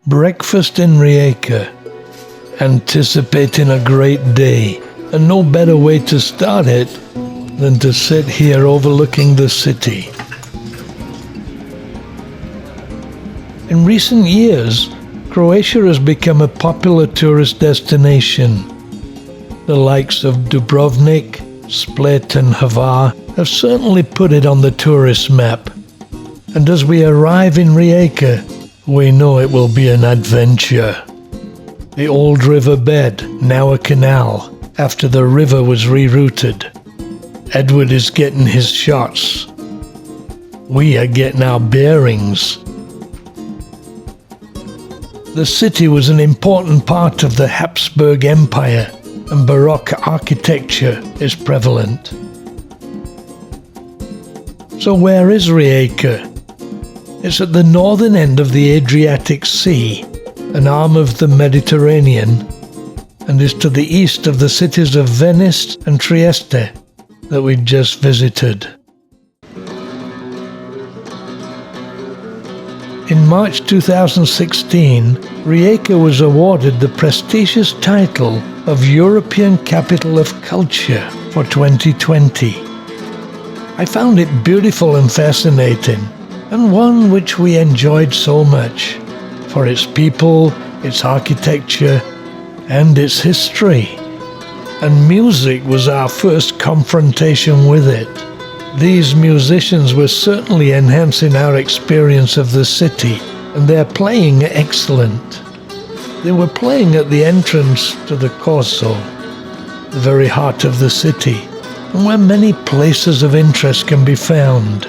Breakfast in Rijeka. Anticipating a great day, and no better way to start it than to sit here overlooking the city. In recent years, Croatia has become a popular tourist destination. The likes of Dubrovnik, Split and Hvar have certainly put it on the tourist map. And as we arrive in Rijeka, we know it will be an adventure. The old river bed, now a canal, after the river was rerouted. Edward is getting his shots. We are getting our bearings. The city was an important part of the Habsburg Empire, and Baroque architecture is prevalent. So where is Rijeka? It's at the northern end of the Adriatic Sea, an arm of the Mediterranean, and is to the east of the cities of Venice and Trieste that we just visited. In March 2016, Rijeka was awarded the prestigious title of European Capital of Culture for 2020. I found it beautiful and fascinating, and one which we enjoyed so much, for its people, its architecture, and its history. And music was our first confrontation with it. These musicians were certainly enhancing our experience of the city, and their playing excellent. They were playing at the entrance to the Corso, the very heart of the city, and where many places of interest can be found.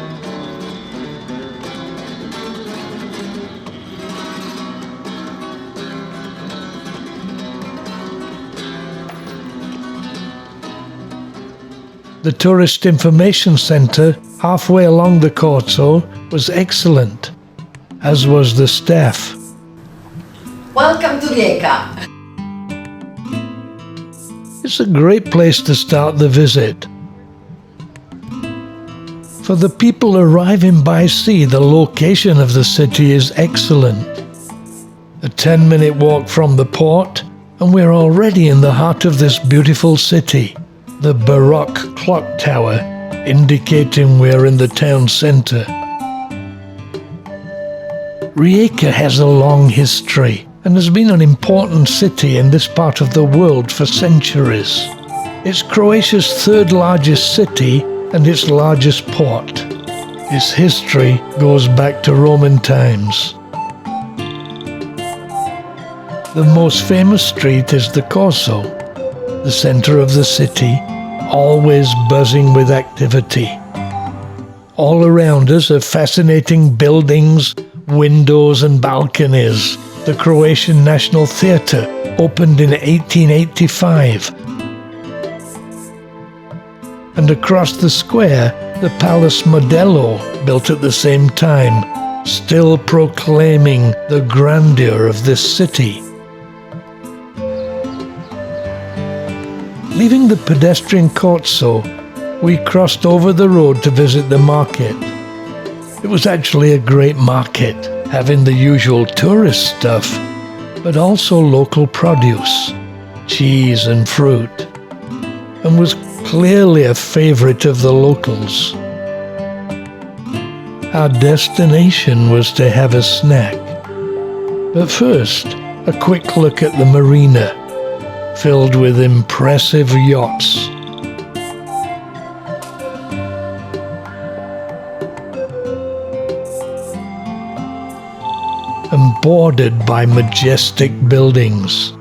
The Tourist Information Centre, halfway along the Corso, was excellent, as was the staff. Welcome to Rijeka. It's a great place to start the visit. For the people arriving by sea, the location of the city is excellent. A 10-minute walk from the port, and we're already in the heart of this beautiful city. The Baroque clock tower, indicating we're in the town centre. Rijeka has a long history and has been an important city in this part of the world for centuries. It's Croatia's third largest city and its largest port. Its history goes back to Roman times. The most famous street is the Corso, the centre of the city, always buzzing with activity. All around us are fascinating buildings, windows and balconies. The Croatian National Theatre opened in 1885. And across the square, the Palace Modello, built at the same time, still proclaiming the grandeur of this city. Leaving the pedestrian Corso, we crossed over the road to visit the market. It was actually a great market, having the usual tourist stuff, but also local produce, cheese and fruit, and was clearly a favorite of the locals. Our destination was to have a snack, but first, a quick look at the marina, filled with impressive yachts. And bordered by majestic buildings.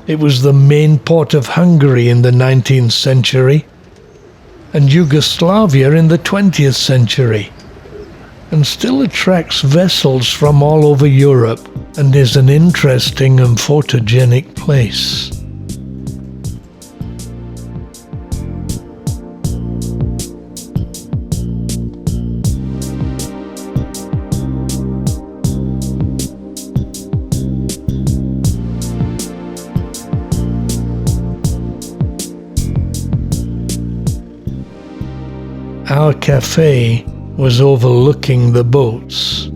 It was the main port of Hungary in the 19th century and Yugoslavia in the 20th century, and still attracts vessels from all over Europe and is an interesting and photogenic place. Our cafe was overlooking the boats.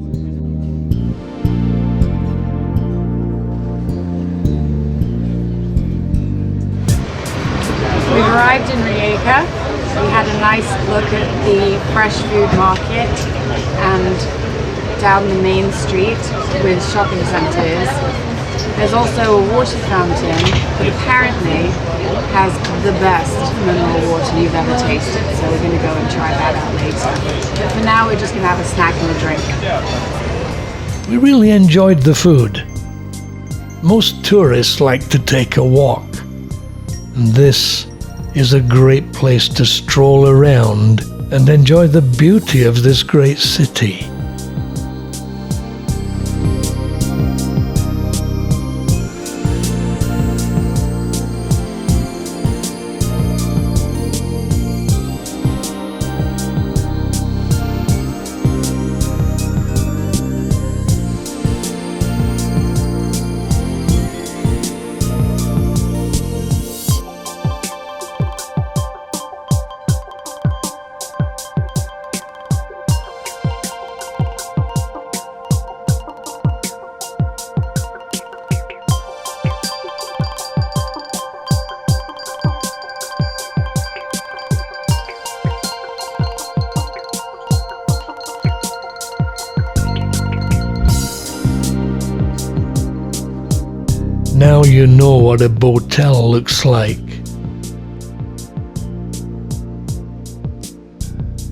Rijeka. We had a nice look at the fresh food market and down the main street with shopping centres. There's also a water fountain that apparently has the best mineral water you've ever tasted, so we're going to go and try that out later. But for now we're just going to have a snack and a drink. We really enjoyed the food. Most tourists like to take a walk, and this is a great place to stroll around and enjoy the beauty of this great city. Now you know what a botel looks like.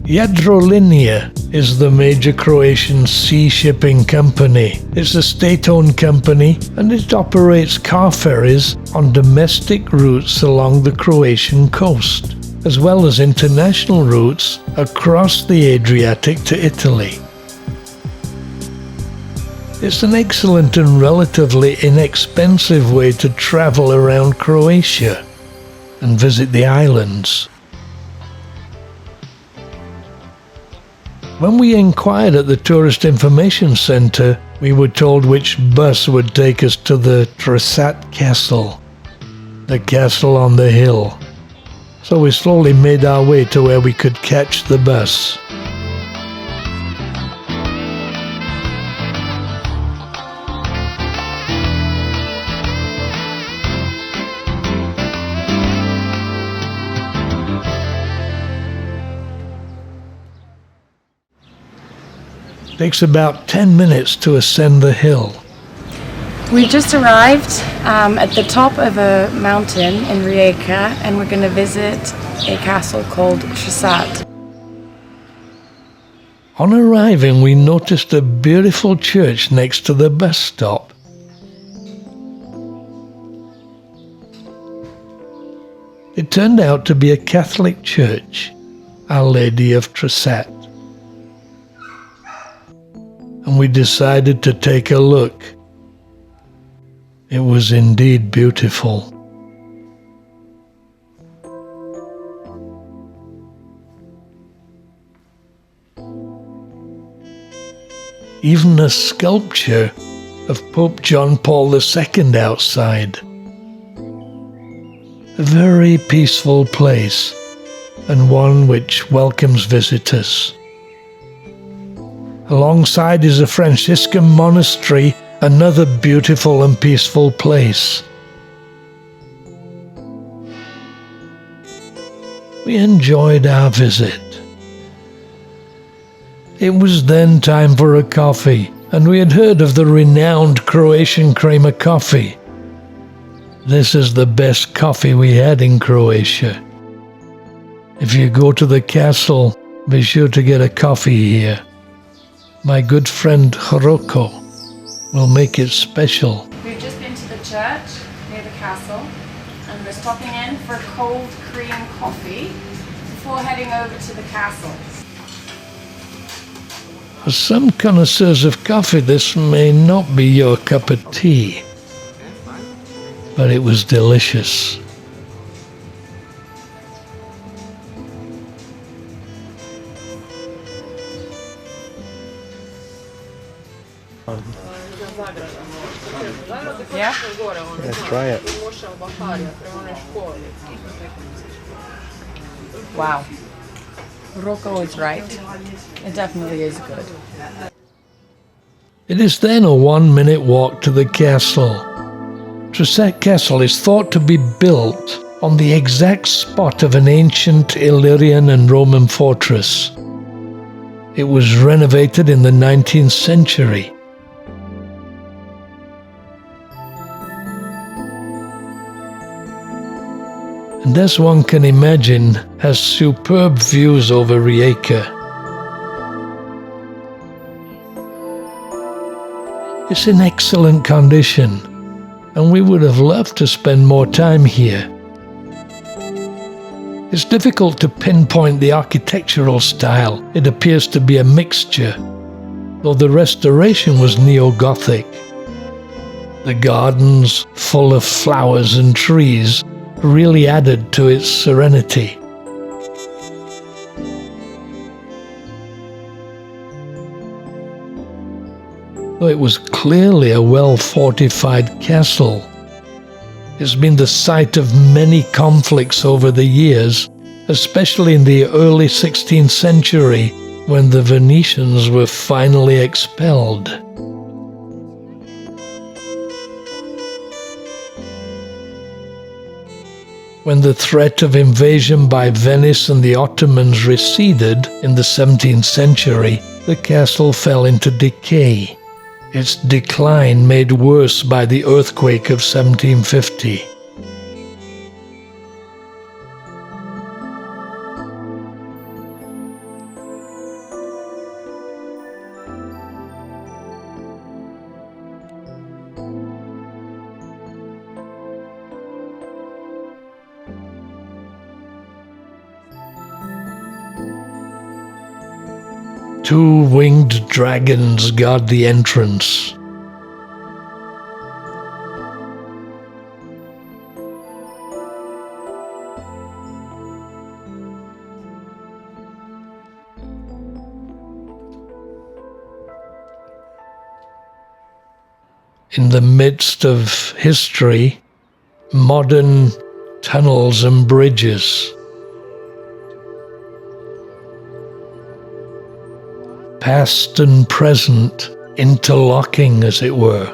Jadrolinija is the major Croatian sea shipping company. It's a state-owned company and it operates car ferries on domestic routes along the Croatian coast, as well as international routes across the Adriatic to Italy. It's an excellent and relatively inexpensive way to travel around Croatia and visit the islands. When we inquired at the Tourist Information Centre, we were told which bus would take us to the Trsat castle, the castle on the hill. So we slowly made our way to where we could catch the bus. It takes about 10 minutes to ascend the hill. We just arrived at the top of a mountain in Rijeka, and we're going to visit a castle called Trsat. On arriving, we noticed a beautiful church next to the bus stop. It turned out to be a Catholic church, Our Lady of Trsat. And we decided to take a look. It was indeed beautiful. Even a sculpture of Pope John Paul II outside. A very peaceful place, and one which welcomes visitors. Alongside is a Franciscan monastery, another beautiful and peaceful place. We enjoyed our visit. It was then time for a coffee, and we had heard of the renowned Croatian Kramer coffee. This is the best coffee we had in Croatia. If you go to the castle, be sure to get a coffee here. My good friend Hroko will make it special. We've just been to the church near the castle, and we're stopping in for cold cream coffee before heading over to the castle. For some connoisseurs of coffee, this may not be your cup of tea, but it was delicious. Yeah? Let's try it. Wow. Rocco is right. It definitely is good. It is then a 1-minute walk to the castle. Trsat Castle is thought to be built on the exact spot of an ancient Illyrian and Roman fortress. It was renovated in the 19th century. And as one can imagine, has superb views over Rijeka. It's in excellent condition, and we would have loved to spend more time here. It's difficult to pinpoint the architectural style. It appears to be a mixture, though the restoration was neo-Gothic. The gardens, full of flowers and trees, really added to its serenity. Though it was clearly a well-fortified castle, it's been the site of many conflicts over the years, especially in the early 16th century when the Venetians were finally expelled. When the threat of invasion by Venice and the Ottomans receded in the 17th century, the castle fell into decay. Its decline made worse by the earthquake of 1750. Two winged dragons guard the entrance. In the midst of history, modern tunnels and bridges. Past and present interlocking, as it were.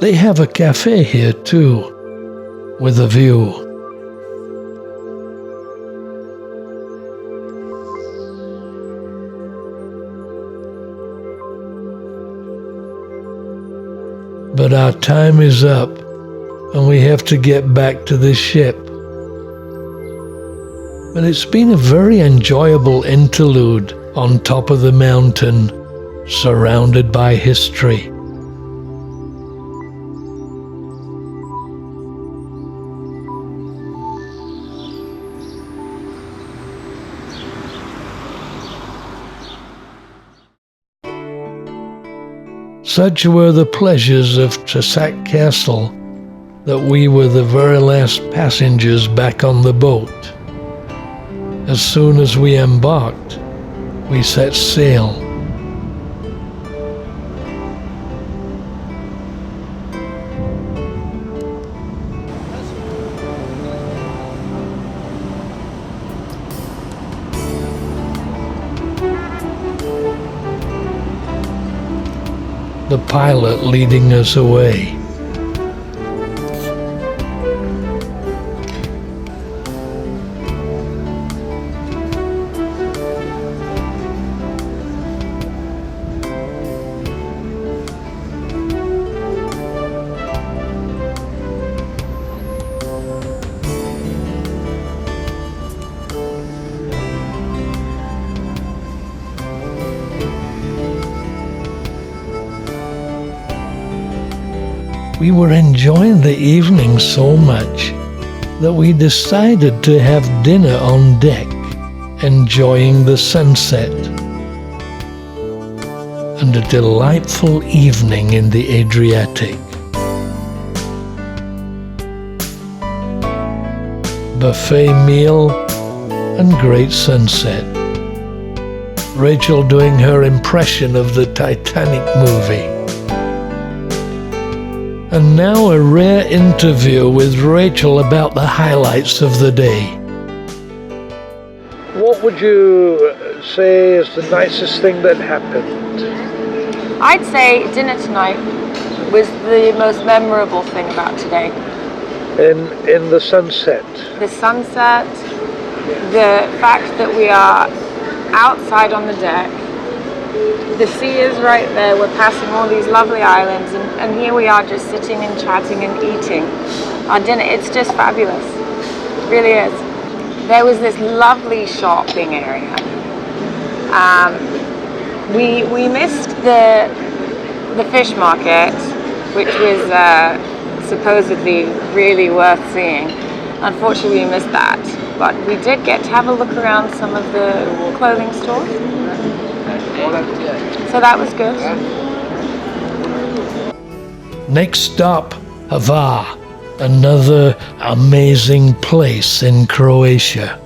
They have a cafe here too, with a view. But our time is up, and we have to get back to the ship. But it's been a very enjoyable interlude on top of the mountain, surrounded by history. Such were the pleasures of Trsat Castle that we were the very last passengers back on the boat. As soon as we embarked, we set sail. The pilot leading us away. We were enjoying the evening so much that we decided to have dinner on deck, enjoying the sunset and a delightful evening in the Adriatic. Buffet meal and great sunset. Rachel doing her impression of the Titanic movie. And now a rare interview with Rachel about the highlights of the day. would you say is the nicest thing that happened? I'd say dinner tonight was the most memorable thing about today. In the sunset. The sunset, the fact that we are outside on the deck, the sea is right there, we're passing all these lovely islands, and here we are just sitting and chatting and eating our dinner. It's just fabulous, it really is. There was this lovely shopping area. We missed the fish market, which was supposedly really worth seeing. Unfortunately, we missed that, but we did get to have a look around some of the clothing stores, so that was good. Next stop, Hvar, another amazing place in Croatia.